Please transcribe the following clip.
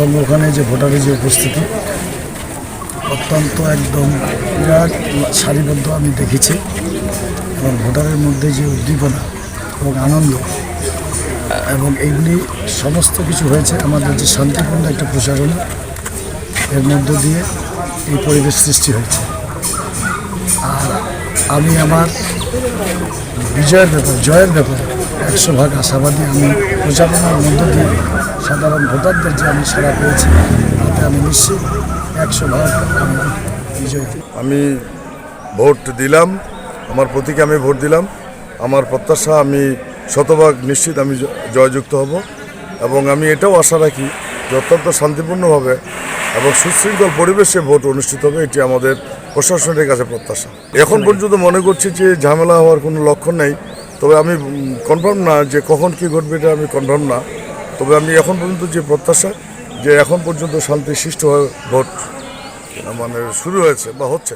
এবং ওখানে যে ভোটারের যে উপস্থিতি অত্যন্ত একদম বিরাট সারিবদ্ধ আমি দেখেছি এবং ভোটারের মধ্যে যে উদ্দীপনা এবং আনন্দ এবং এইগুলি সমস্ত কিছু হয়েছে আমাদের যে শান্তিপূর্ণ একটা প্রচারণা এর মধ্য দিয়ে এই পরিবেশ সৃষ্টি হয়েছে। আর আমি আমার জয়ের ব্যাপারে 100% আশাবাদী। আমি প্রচারণার মধ্য দিয়ে সাধারণ ভোটারদের যে আমি সাড়া পেয়েছি তাতে আমি নিশ্চিত 100% আমি বিজয়। আমি ভোট দিলাম, আমার প্রতীকে আমি ভোট দিলাম। আমার প্রত্যাশা আমি শতভাগ নিশ্চিত আমি জয়যুক্ত হব এবং আমি এটাও আশা রাখি যে অত্যন্ত শান্তিপূর্ণভাবে এবং সুশৃঙ্খল পরিবেশে ভোট অনুষ্ঠিত হবে, এটি আমাদের প্রশাসনের কাছে প্রত্যাশা। এখন পর্যন্ত মনে করছি যে ঝামেলা হওয়ার কোনো লক্ষণ নেই, তবে আমি কনফার্ম না যে কখন কী ঘটবে এটা আমি কনফার্ম না। তবে আমি এখন পর্যন্ত যে প্রত্যাশা যে এখন পর্যন্ত শান্তি সৃষ্টি হয়ে ভোট শুরু হয়েছে বা হচ্ছে।